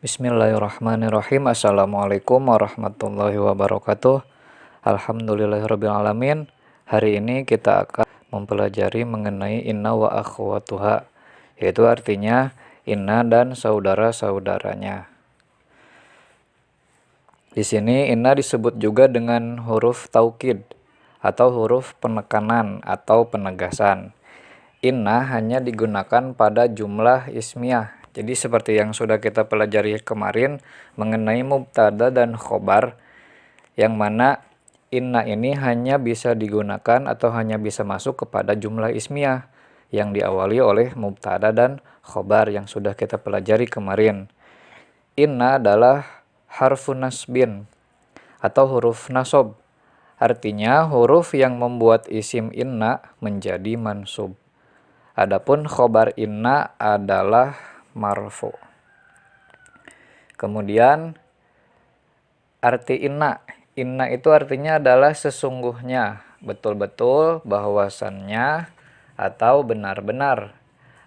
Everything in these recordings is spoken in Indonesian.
Bismillahirrahmanirrahim. Assalamualaikum warahmatullahi wabarakatuh. Alhamdulillahirrabbilalamin. Hari ini kita akan mempelajari mengenai inna wa akhwatuha, yaitu artinya inna dan saudara-saudaranya. Di sini inna disebut juga dengan huruf taukid atau huruf penekanan atau penegasan. Inna hanya digunakan pada jumlah ismiyah. Jadi seperti yang sudah kita pelajari kemarin mengenai mubtada dan khobar, yang mana inna ini hanya bisa digunakan atau hanya bisa masuk kepada jumlah ismiyah yang diawali oleh mubtada dan khobar yang sudah kita pelajari kemarin. Inna adalah harfun nasbin atau huruf nasob. Artinya huruf yang membuat isim inna menjadi mansub. Adapun khobar inna adalah marfu. Kemudian arti inna. Inna itu artinya adalah sesungguhnya, betul-betul, bahwasannya, atau benar-benar.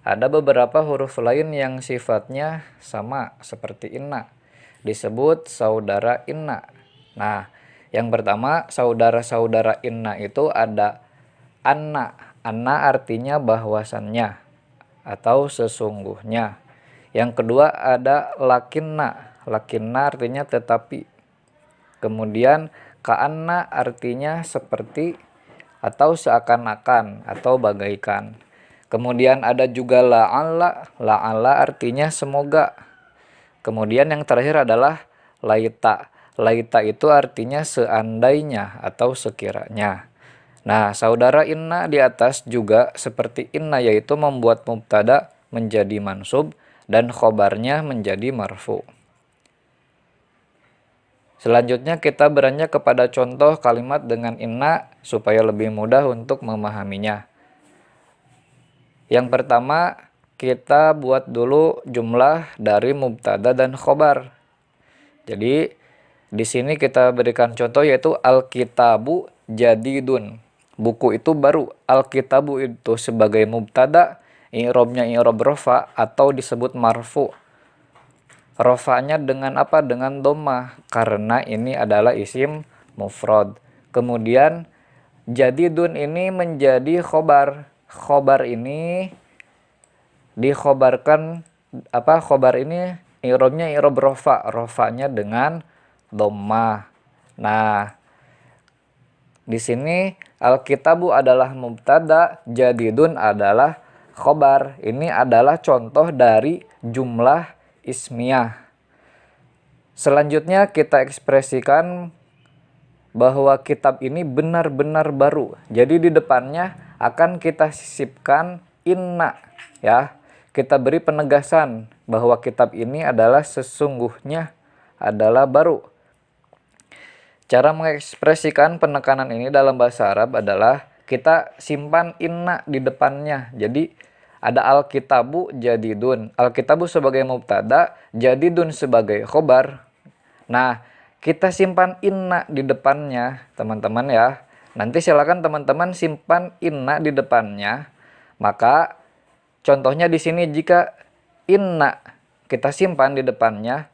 Ada beberapa huruf lain yang sifatnya sama seperti inna, disebut saudara inna. Nah, yang pertama saudara-saudara inna itu ada anna. Anna artinya bahwasannya atau sesungguhnya. Yang kedua ada lakinna. Lakinna artinya tetapi. Kemudian ka'anna artinya seperti atau seakan-akan atau bagaikan. Kemudian ada juga la'alla. La'alla artinya semoga. Kemudian yang terakhir adalah laita. Laita itu artinya seandainya atau sekiranya. Nah, saudara inna di atas juga seperti inna, yaitu membuat mubtada menjadi mansub dan khobarnya menjadi marfu. Selanjutnya kita beranjak kepada contoh kalimat dengan inna supaya lebih mudah untuk memahaminya. Yang pertama, kita buat dulu jumlah dari mubtada dan khobar. Jadi, di sini kita berikan contoh yaitu al-kitabu jadidun. Buku itu baru. Al-kitabu itu sebagai mubtada, i'robnya i'rob rofa atau disebut marfu. Rofanya dengan apa? Dengan dhammah, karena ini adalah isim mufrad. Kemudian jadidun ini menjadi khobar. Khobar ini dikhobarkan apa? Khobar ini i'robnya i'rob rofa. Rofanya dengan dhammah. Nah, di sini al-kitabu adalah mubtada, jadidun adalah khobar. Ini adalah contoh dari jumlah ismiyah. Selanjutnya kita ekspresikan bahwa kitab ini benar-benar baru. Jadi di depannya akan kita sisipkan inna, ya. Kita beri penegasan bahwa kitab ini adalah sesungguhnya adalah baru. Cara mengekspresikan penekanan ini dalam bahasa Arab adalah kita simpan inna di depannya. Jadi ada al-kitabu jadidun. Al-kitabu sebagai mubtada, jadidun sebagai khobar. Nah, kita simpan inna di depannya, teman-teman ya. Nanti silakan teman-teman simpan inna di depannya. Maka contohnya di sini jika inna kita simpan di depannya,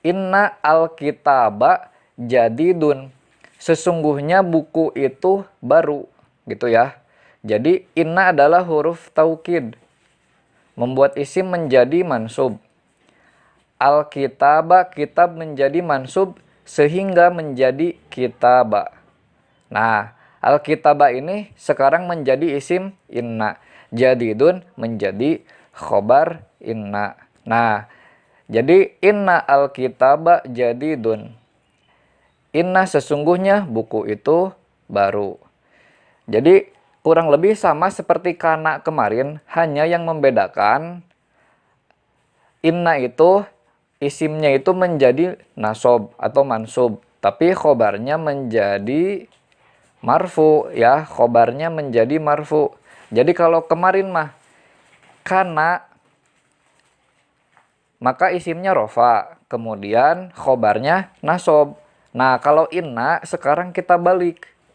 inna al-kitaba jadidun, sesungguhnya buku itu baru, gitu ya. Jadi inna adalah huruf taukid, membuat isim menjadi mansub. Al-kitaba, kitab menjadi mansub sehingga menjadi kitaba. Nah, al-kitaba ini sekarang menjadi isim inna, jadidun menjadi khobar inna. Nah, jadi inna al-kitaba jadidun. Inna sesungguhnya buku itu baru. Jadi kurang lebih sama seperti kana kemarin, hanya yang membedakan inna itu isimnya itu menjadi nasob atau mansub, tapi khobarnya menjadi marfu, ya. Khobarnya menjadi marfu. Jadi kalau kemarin mah kana, maka isimnya rofa, kemudian khobarnya nasob. Nah, kalau inna sekarang kita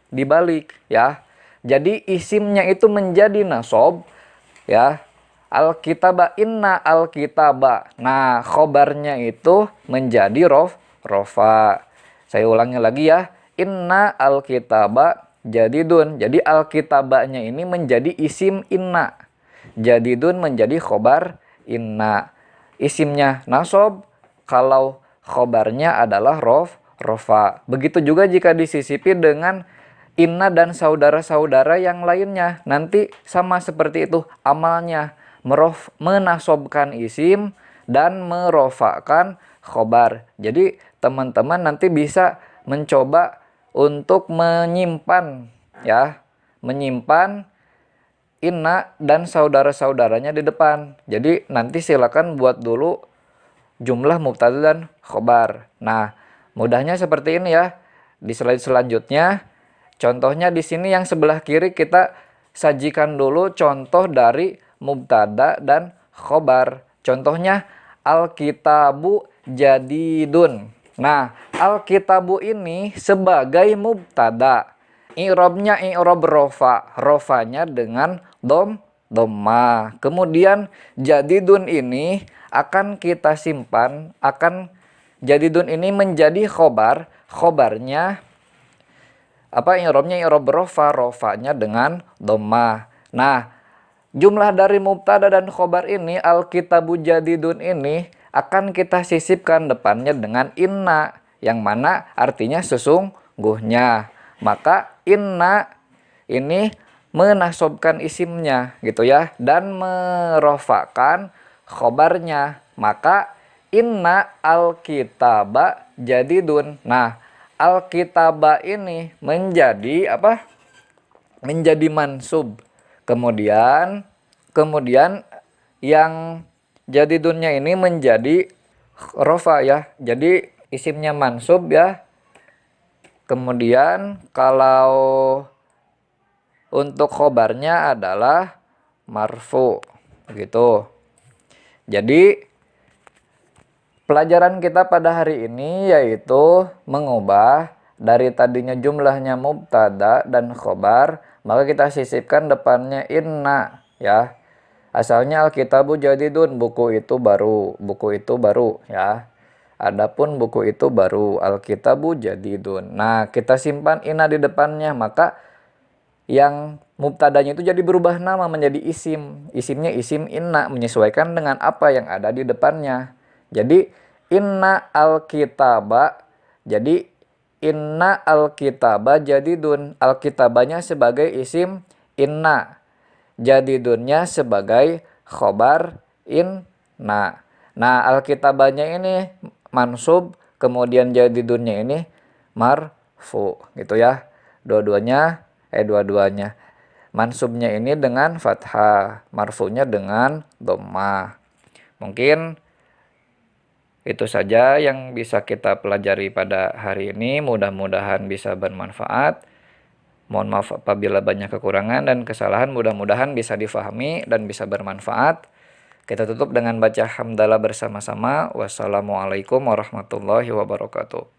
dibalik, ya. Jadi isimnya itu menjadi nasob, ya. Alkitaba, inna alkitaba. Nah, khobarnya itu menjadi rofa. Saya ulangi lagi ya. Inna alkitaba jadidun. Jadi alkitabanya ini menjadi isim inna. Jadidun menjadi khobar inna. Isimnya nasob, kalau khobarnya adalah rofa. Begitu juga jika disisipi dengan inna dan saudara-saudara yang lainnya. Nanti sama seperti itu amalnya. Menasobkan isim dan merofakan khobar. Jadi teman-teman nanti bisa mencoba untuk menyimpan ya, menyimpan inna dan saudara-saudaranya di depan. Jadi nanti silakan buat dulu jumlah mubtada dan khobar. Nah, mudahnya seperti ini ya. Di slide selanjutnya, contohnya di sini yang sebelah kiri kita sajikan dulu contoh dari mubtada dan khobar. Contohnya alkitabu jadidun. Nah, alkitabu ini sebagai mubtada. I'rabnya i'rab rofa. Rofanya dengan dhamma. Kemudian jadidun ini akan kita simpan, jadidun ini menjadi khobar. Khobarnya i'rabnya i'rab rofa. Rofanya dengan dhamma. Nah, jumlah dari mubtada dan khobar ini, alkitabu jadidun ini akan kita sisipkan depannya dengan inna, yang mana artinya sesungguhnya. Maka inna ini menasobkan isimnya gitu ya, dan merofakan khobarnya. Maka inna alkitaba jadidun. Nah, alkitaba ini menjadi apa? Menjadi mansub. Kemudian yang jadidunnya ini menjadi rofa ya. Jadi isimnya mansub ya. Kemudian kalau untuk khobarnya adalah marfu gitu. Jadi pelajaran kita pada hari ini yaitu mengubah dari tadinya jumlahnya mubtada dan khobar, maka kita sisipkan depannya inna ya. Asalnya alkitabu jadidun, buku itu baru ya. Adapun buku itu baru, alkitabu jadidun. Nah, kita simpan inna di depannya, maka yang mubtadanya itu jadi berubah nama menjadi isim. Isimnya isim inna, menyesuaikan dengan apa yang ada di depannya. Jadi inna alkitaba, jadi inna alkitaba jadidun. Alkitabanya sebagai isim inna, jadidunnya sebagai khobar inna. Nah, alkitabanya ini mansub, kemudian jadidunnya ini marfu gitu ya. Dua-duanya. Mansubnya ini dengan fathah, marfunya dengan dhammah. Mungkin itu saja yang bisa kita pelajari pada hari ini. Mudah-mudahan bisa bermanfaat. Mohon maaf apabila banyak kekurangan dan kesalahan, mudah-mudahan bisa difahami dan bisa bermanfaat. Kita tutup dengan baca hamdalah bersama-sama. Wassalamualaikum warahmatullahi wabarakatuh.